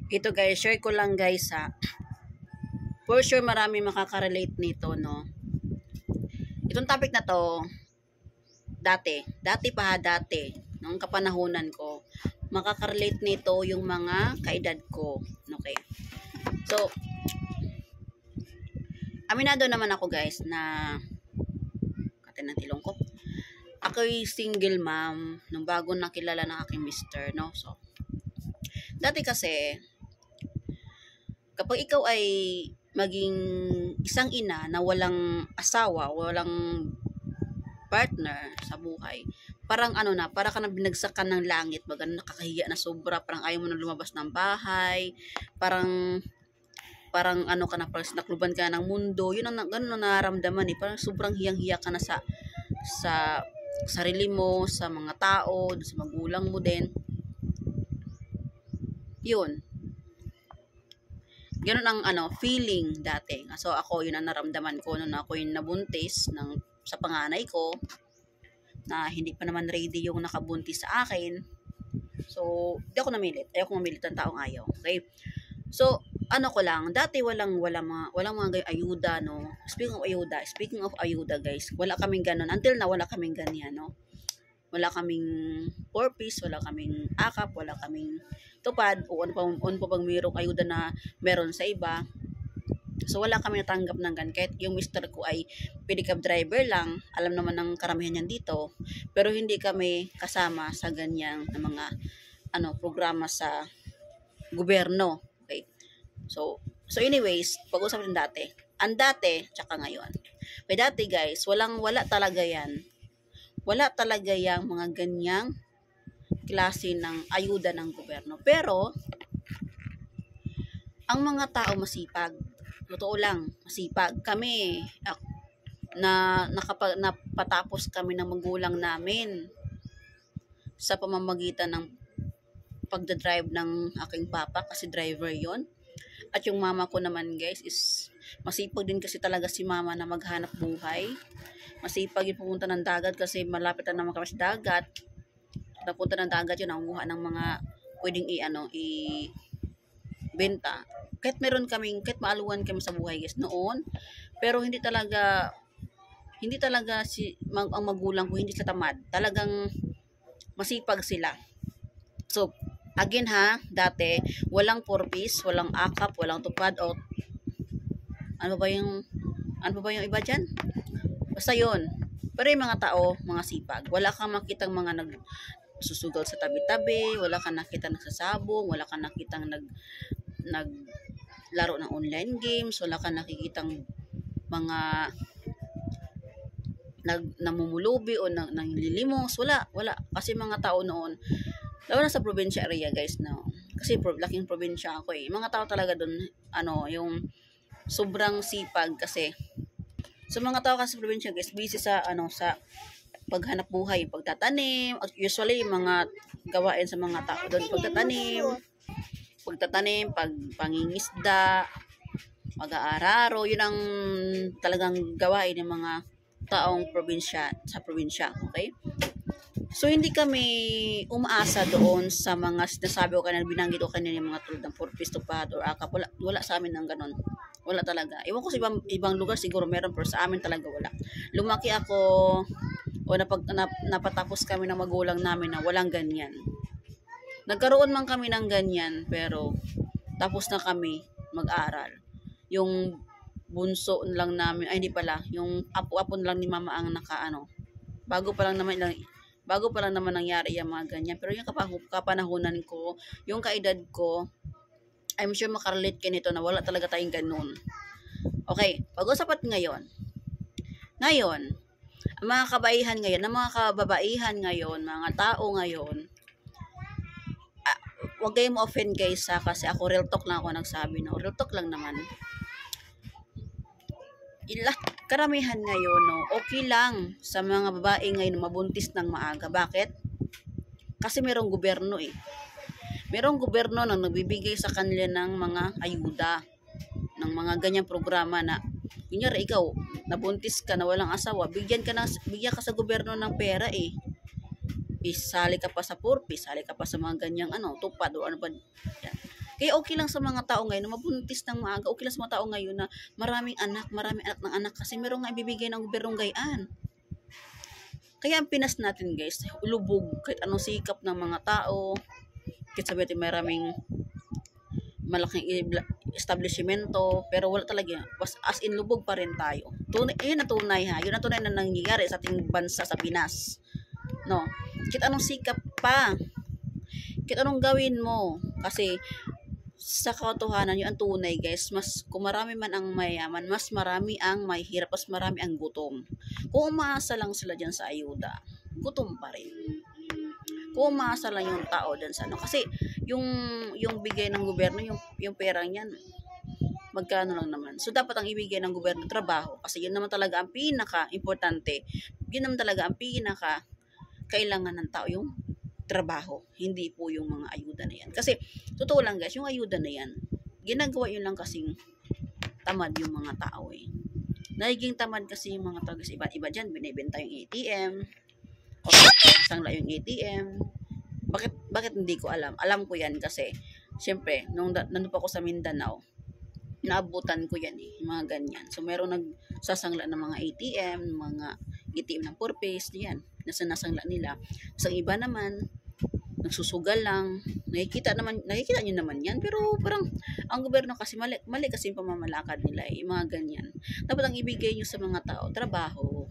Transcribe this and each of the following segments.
Ito guys, share ko lang guys ha. For sure marami makaka-relate nito, no. Itong topic na to, dati pa ha, nung kapanahunan ko, makaka-relate nito yung mga kaedad ko. Okay. So, aminado naman ako guys na katin ng tilong ko. Ako'y single mom nung bago nakilala ng aking mister, no. So, dati kasi kapag ikaw ay maging isang ina na walang asawa, walang partner sa buhay, parang ano na, para ka na binagsakan ng langit, baga nakakahiya na sobra, parang ayaw mo na lumabas ng bahay, parang ano ka na, parang sinakluban ka ng mundo, yun ang ganun na nararamdaman eh, parang sobrang hiyang-hiya ka na sa sarili mo, sa mga tao, sa magulang mo din. Yun. Ganun ang feeling dati. So ako, yun ang naramdaman ko nung ako yung nabuntis sa panganay ko, na hindi pa naman ready yung nakabuntis sa akin. So, di ako namilit. Ayaw ko mamilit ng taong ayaw. Okay? So, ano ko lang, dati walang mga ayuda, no. Speaking of ayuda, guys, wala kaming ganun. Until na wala kaming ganyan, no. Wala kaming 4-piece, wala kaming akap, wala kaming tupad, o ano pa bang mayroong ayuda na meron sa iba. So, wala kami natanggap ng gan. Kahit yung mister ko ay pedicab driver lang, alam naman ng karamihan yan dito, pero hindi kami kasama sa ganyang na mga programa sa gobyerno. Okay? So anyways, pag-usapan din dati. Ang dati, tsaka ngayon. Kaya dati guys, wala talaga yan. Wala talaga yung mga ganyang klase ng ayuda ng gobyerno. Pero, ang mga tao masipag. Totoo lang, masipag. Kami, napatapos kami ng magulang namin sa pamamagitan ng pagdadrive ng aking papa, kasi driver yon. At yung mama ko naman guys is masipag din, kasi talaga si mama na maghanap buhay. Masipag yung pumunta ng dagat, kasi malapit na naman kami sa dagat. Napunta ng dagat yun, nangunguha ng mga pwedeng benta. Kahit maaluan kami sa buhay guys noon, pero hindi talaga ang magulang ko, hindi sila tamad. Talagang masipag sila. So, again ha, dati, walang 4-piece, walang akap, walang tupad, o ano ba yung iba dyan? Basta yun. Pero yung mga tao, mga sipag. Wala kang makitang mga nagsusugal sa tabi-tabi, wala kang nakita nagsasabong, wala kang nakitang naglaro ng online games, wala kang nakikitang mga namumulubi o nanglilimos, wala. Kasi mga tao noon, lalo na sa probinsya area guys, no. Kasi laking probinsya ako eh. Mga tao talaga doon, yung sobrang sipag, kasi so mga tao kasi sa probinsya guys, busy sa paghanap buhay, pagtatanim. Usually mga gawain sa mga tao doon, pagtatanim, pangingisda, mag-aararo, yun ang talagang gawain ng mga taong sa probinsya, okay? So, hindi kami umaasa doon sa mga sinasabi ko kanina, binanggit ko kanina, yung mga tulad ng 4-piece tupad or akap. Wala sa amin ng ganon. Wala talaga. Iwan ko sa ibang lugar siguro meron, pero sa amin talaga wala. Lumaki ako o napatapos kami ng magulang namin na walang ganyan. Nagkaroon man kami ng ganyan, pero tapos na kami mag-aral. Yung bunso lang namin, ay hindi pala, yung apo-apo lang ni mama ang bago pa lang naman nangyari yung mga ganyan. Pero yung kapanahunan ko, yung kaedad ko, I'm sure makarelate kayo nito na wala talaga tayong ganun. Okay, pag-usapan ngayon. Ngayon, ang mga kababaihan ngayon, mga tao ngayon, wag kayong ma-offend guys ha, kasi ako real talk lang ako nagsabi, no. Real talk lang naman. Karamihan ngayon, no, okay lang sa mga babae ngayon mabuntis ng maaga. Bakit? Kasi merong gobyerno eh. Merong gobyerno na nagbibigay sa kanila ng mga ayuda, ng mga ganyang programa na, kunyari ikaw, nabuntis ka na walang asawa, bigyan ka sa gobyerno ng pera eh. Isali ka pa sa 4-piece, sali ka pa sa mga ganyang tupad o ano ba. Yan. Kaya okay lang sa mga tao ngayon na mabuntis ng maaga, okay lang sa mga tao ngayon na maraming anak ng anak kasi meron nga ibibigay ng gobyernong gayaan. Kaya ang Pinas natin guys, ulubog kahit anong sikap ng mga tao, kahit sabi natin maraming malaking establishmento, pero wala talaga, as in lubog pa rin tayo. Ayun ang tunay ha, yun ang tunay na nangyayari sa ating bansa sa Pinas. No, kahit anong sikap pa, kahit anong gawin mo, kasi sa katotohanan yun ang tunay guys, mas kung marami man ang mayaman, mas marami ang mahihirap, mas marami ang gutom. Kung umaasa lang sila dyan sa ayuda, gutom pa rin. Kung umaasa lang yung tao dyan sa ano, kasi yung bigay ng gobyerno, yung pera niyan, magkano lang naman. So dapat ang ibigay ng gobyerno trabaho, kasi yun naman talaga ang pinaka-importante, yun naman talaga ang pinaka-kailangan ng tao, yung trabaho, hindi po yung mga ayuda na yan. Kasi, totoo lang guys, yung ayuda na yan, ginagawa yun lang kasing tamad yung mga tao eh. Nagiging tamad kasi yung mga tao, kasi iba dyan, binibenta yung ATM, o sangla yung ATM. Bakit hindi ko alam? Alam ko yan kasi, syempre, nandun pa ako sa Mindanao, naabutan ko yan eh, mga ganyan. So, meron nagsasangla ng mga ATM, mga ATM ng purpose, yan, nasangla nila. Sa iba naman, nagsusugal lang. Nakikita nyo naman yan, pero parang ang gobyerno kasi mali kasi yung pamamalakad nila eh, mga ganyan. Dapat ang ibigay nyo sa mga tao, trabaho,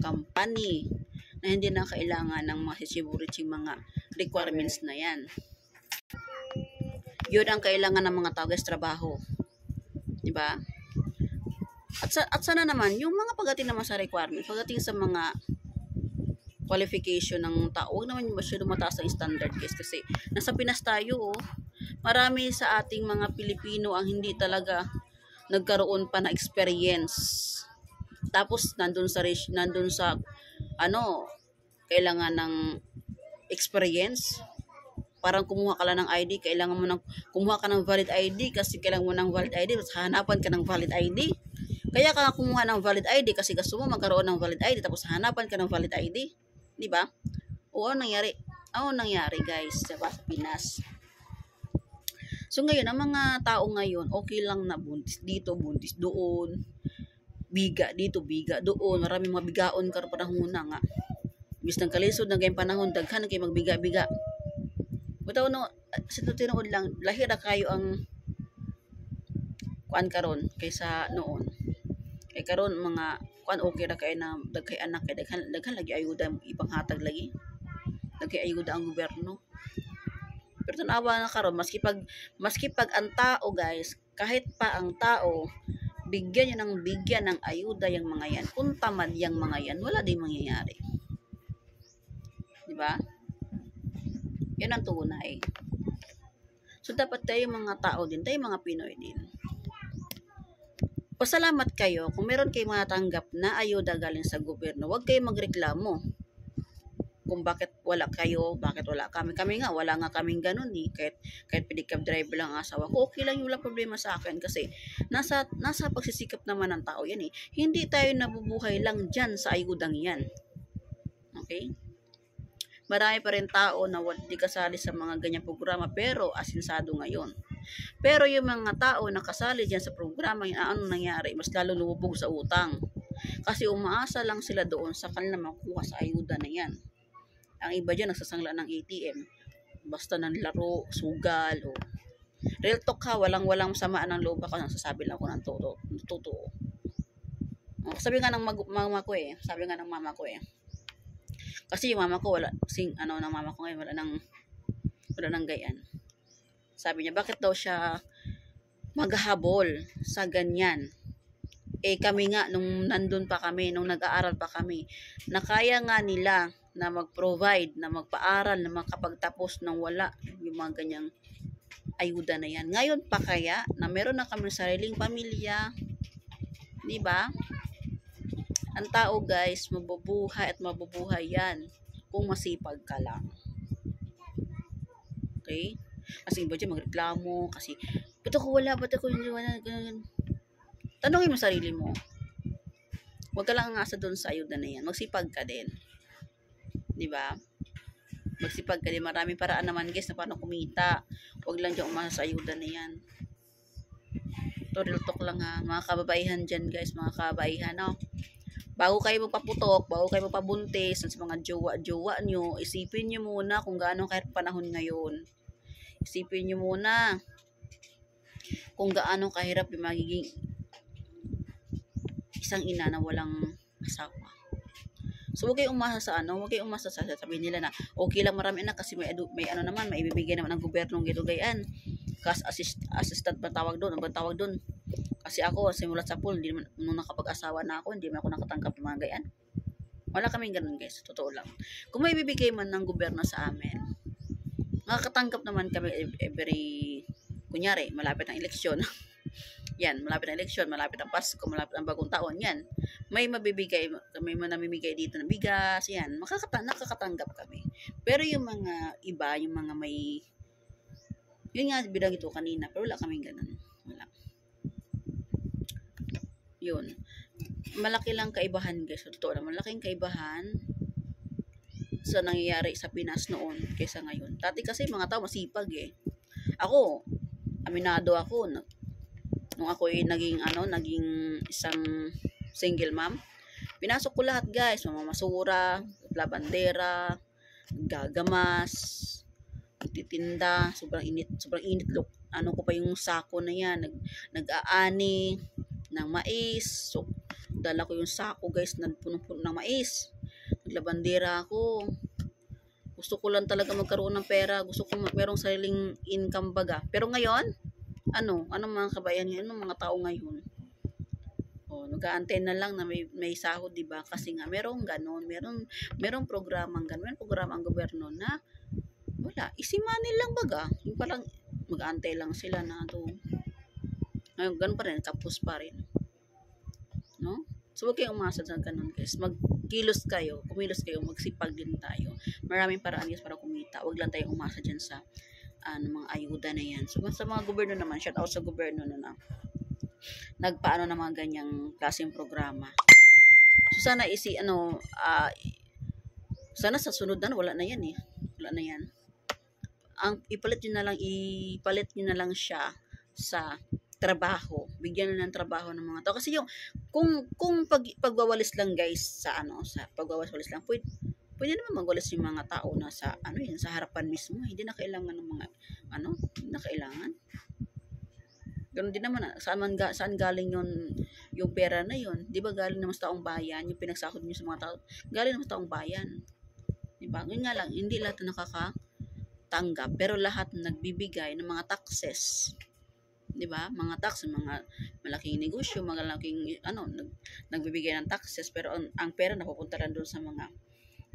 company, na hindi na kailangan ng mga sisiburiching mga requirements na yan. Yun ang kailangan ng mga tao guys, trabaho. Diba? At sana naman, yung mga pagdating naman sa requirements, pagdating sa mga qualification ng tao, huwag naman masyado mataas ang standard guys, kasi nasa Pinas tayo oh. Marami sa ating mga Pilipino ang hindi talaga nagkaroon pa na experience, tapos nandun sa ano, kailangan ng experience, parang kumuha ka lang ng ID, kailangan mo kumuha ka ng valid ID kasi kailangan mo ng valid ID, tapos hanapan ka ng valid ID. Kaya ka kumuha ng valid ID kasi gusto mo magkaroon ng valid ID, tapos hanapan ka ng valid ID. Di ba? O ano nangyari guys, diba, sa Pinas. So ngayon, ang mga tao ngayon, okay lang na buntis dito, buntis doon, biga dito, biga doon, maraming mga bigaon karon panahon na nga. Bis ng kalisod na gayong panahon, daghan kay magbiga-biga. Bitaw no, sa tinuod lang, lahir na kayo ang kuan karon kaysa noon. Kay karon mga kuan okay ra kay na daghay anak kay daghan lagi ayuda ipanghatag lagi. Daghay ayuda ang gobyerno. Pero tanawa na karon maski pag ang tao guys, kahit pa ang tao bigyan ng ayuda yung mga yan, kung tamad yung mga yan, wala din mangyayari. Di ba? Yan ang tunay. So dapat tayo mga tao din, tayo mga Pinoy din, pasalamat kayo kung meron kayong matanggap na ayuda galing sa gobyerno. Huwag kayong magreklamo kung bakit wala kayo, bakit wala kami. Kami nga, wala nga kaming ganun eh. Kahit pedicab driver lang ang asawa ko, okay lang, wala problema sa akin kasi nasa pagsisikap naman ng tao yan eh. Hindi tayo nabubuhay lang dyan sa ayudang yan. Okay? Marami pa rin tao na hindi kasali sa mga ganyang programa pero asinsado ngayon. Pero yung mga tao na kasali dyan sa programa, ano nangyari? Mas lalo lumubog sa utang. Kasi umaasa lang sila doon sa kanila makuha sa ayuda na yan. Ang iba dyan nagsasangla ng ATM. Basta ng laro, sugal, o real talk ha, walang samaan ng loob ako, nasasabi lang ako ng totoo. Sabi nga ng mama ko eh, kasi yung mama ko wala, ng mama ko ngayon wala nang gayan. Sabi niya, bakit daw siya maghahabol sa ganyan? Eh kami nga, nung nandun pa kami, nung nag-aaral pa kami, na kaya nga nila na mag-provide, na magpaaral, na makapagtapos ng wala yung mga ganyang ayuda na yan. Ngayon pa kaya, na meron na kami sariling pamilya, di ba? Ang tao guys, mabubuhay at mabubuhay yan kung masipag ka lang. Okay? Kasi iba dyan magreklamo, kasi ba't ako wala, tanongin mo sarili mo. Huwag ka lang asa doon sa ayuda na yan. Magsipag ka din. Diba? Magsipag ka din. Maraming paraan naman guys na paano kumita. Huwag lang dyan umasa sa ayuda na yan. Ito, real talk lang ha. Mga kababaihan dyan guys, mga kababaihan, no? Bago kayo magpaputok, bago kayo magpabuntis, sa mga jowa-jowa nyo, isipin nyo muna kung gaano kahit panahon ngayon. Isipin nyo muna kung gaano kahirap yung magiging isang ina na walang asawa. So, huwag kayong umasa sa huwag kayong umasa sa sabihin nila na, okay lang marami anak kasi may ano naman, may ibibigay naman ng gobyernong gilugayan. Cash assistant ba tawag doon? Ano ba tawag doon? Kasi ako, simulat sa pool, hindi naman, nung nakapag-asawa na ako, hindi naman ako nakatanggap ng mga gayan. Wala kaming ganun guys, totoo lang. Kung may ibibigay man ng gobyerno sa amin, makakatanggap naman kami every, kunyari, malapit ang eleksyon. Yan, malapit ang eleksyon, malapit ang Pasko, malapit ang bagong taon, yan. May mabibigay, may namimigay dito na bigas, yan. Nakakatanggap kami. Pero yung mga iba, yung mga may, yun nga, bilang ito kanina, pero wala kaming ganun. Wala. Yun. Malaki lang kaibahan guys. Totoo lang, malaking kaibahan sa nangyayari sa Pinas noon kaysa ngayon. Dati kasi mga tao masipag eh. Ako, aminado ako, nung ako naging isang single mom, pinasok ko lahat guys, mamamasura, labandera, gagamas, titinda, sobrang init look. Ano ko pa yung sako na yan, nag-aani ng mais. So, dala ko yung sako guys, na punong-puno ng mais. Naglabandera ako. Gusto ko lang talaga magkaroon ng pera, gusto ko merong sariling income baga. Pero ngayon, anong mga kabayan ngayon, anong mga tao ngayon? Nag-aantay na lang na may sahod, di ba? Kasi nga merong ganon, merong programang ganon, merong programa ang gobyerno na wala, easy money lang baga. Yung parang mag-aantay lang sila na ngayon ganon pa rin, kapos pa rin. No? So, huwag kayong umasa sa ganun guys. Kumilos kayo, magsipag din tayo. Maraming paraan guys para kumita. Huwag lang tayong umasa dyan sa mga ayuda na yan. So, sa mga gobyerno naman, shout out sa gobyerno na nagpaano ng mga ganyang klaseng programa. So, sana sana sa sunod na wala na yan eh. Wala na yan. Ipalit nyo na lang siya sa trabaho. Bigyan na ng trabaho ng mga tao. Kasi kung pagwawalis lang guys sa pagwawalis lang, pwede naman magwalis yung mga tao na sa sa harapan mismo. Hindi na kailangan ng mga hindi na kailangan. Ganun din naman, saan galing yung pera na yun? Di ba galing naman sa taong bayan, yung pinagsahod nyo sa mga tao, galing naman sa taong bayan. Di ba? Yun nga lang, hindi lahat na nakakatanggap, pero lahat nagbibigay ng mga taxes. Di ba? Mga tax, mga malaking negosyo, mga malaking, nagbibigay ng taxes, pero ang pera napupunta lang doon sa mga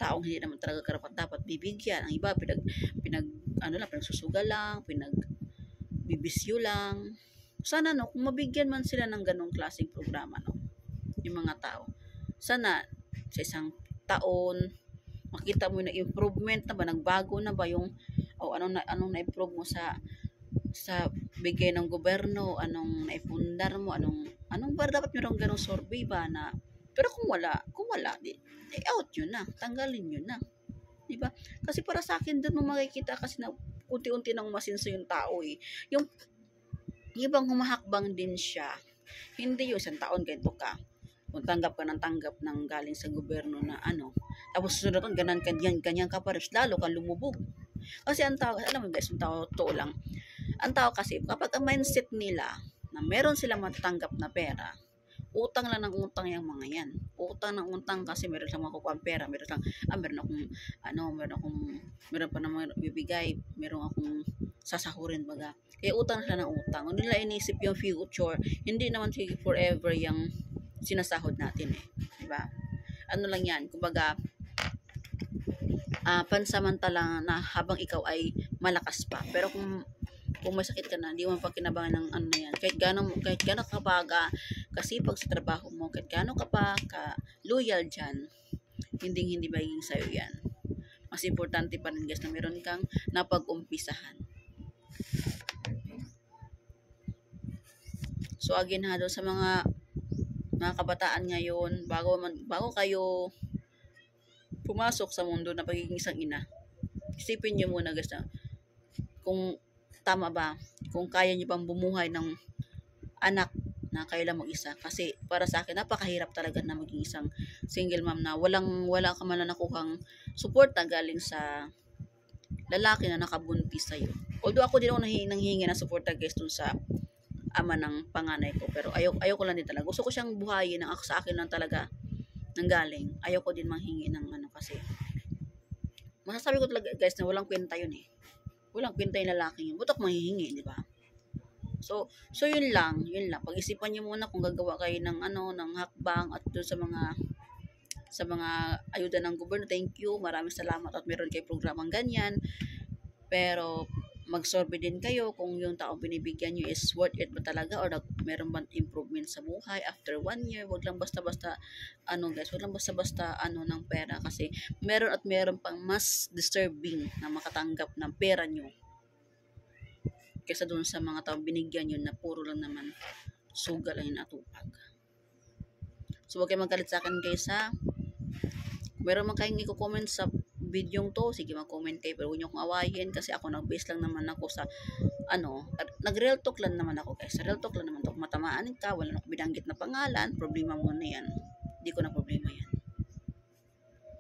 taong hindi naman talaga karapat dapat bibigyan. Ang iba, pinagsusugal lang, pinagbibisyo lang. Sana kung mabigyan man sila ng ganong klaseng programa, yung mga tao. Sana sa isang taon makita mo na improvement na ba, nagbago na ba yung anong na-improve mo sa bigay ng gobyerno, anong naipundar mo, anong ba dapat merong ganong survey ba na, pero kung wala, di out yun na, tanggalin yun na. Di ba? Kasi para sa akin doon mo makikita kasi na unti-unti nang masinso yung tao eh. Yung ibang humahakbang din siya. Hindi yung isang taon ganito ka. Kung tanggap ka ng galing sa gobyerno na tapos susunod doon, ganyan ka pa rin, lalo kang lumubog. Kasi ang tao, alam mo guys, ang tao, totoo lang. Ang tao kasi, kapag ang mindset nila na meron silang matatanggap na pera, utang lang ng utang yung mga yan. Utang ng utang kasi meron silang makukuha ang pera. Meron pa naman bibigay, meron akong sasahurin baga. Kaya utang sila ng utang. Kung nila inisip yung future, hindi naman forever yung sinasahod natin eh. Diba? Ano lang yan, kumbaga, pansamantala na habang ikaw ay malakas pa. Pero kung may sakit ka na, hindi mo pakinabangan ng na yan. Kahit gano'n ka pa kasipag sa trabaho mo, kahit gano'n ka pa loyal dyan, hindi magiging sa'yo yan. Mas importante pa rin guys na meron kang napag-umpisahan. So again doon sa mga kabataan ngayon, bago kayo pumasok sa mundo na pagiging isang ina, Isipin nyo muna guys na kung tama ba, kung kaya nyo pang bumuhay ng anak na kayo lang mag-isa. Kasi para sa akin, napakahirap talaga na maging isang single mom na wala ka man na nakuhang suporta galing sa lalaki na nakabuntis sa'yo. Although ako din ako nanghihingi ng suporta guys dun sa ama ng panganay ko. Pero ayaw ko lang din talaga. Gusto ko siyang buhayin sa akin lang talaga nanggaling. Ayaw ko din manghingi ng kasi masasabi ko talaga guys na walang kwenta yun eh. Walang kwenta yung lalaki yun. Ba't ako manghihingi, di ba? So yun lang. Pag-isipan niyo muna kung gagawa kayo ng ng hakbang at doon sa mga ayuda ng gobyerno. Thank you. Maraming salamat at meron kayo programang ganyan. Pero magsorbe din kayo kung yung taong binibigyan nyo is worth it ba talaga or meron bang improvement sa buhay after 1 year. Wag lang basta-basta guys, wag lang basta-basta ng pera kasi meron pang mas deserving na makatanggap ng pera nyo kaysa doon sa mga taong binigyan nyo na puro lang naman sugal lang yung natupag. So wag kayo magalit sa akin guys ha. Meron man kayong i-comment sa video to, sige mag-comment kayo, pero huwag nyo akong awayin kasi ako nag-base lang naman ako sa nag-real talk lang naman ako guys. Real talk lang naman to. Kung matamaan ka, wala na akong binanggit na pangalan, problema mo na yan. Hindi ko na problema yan.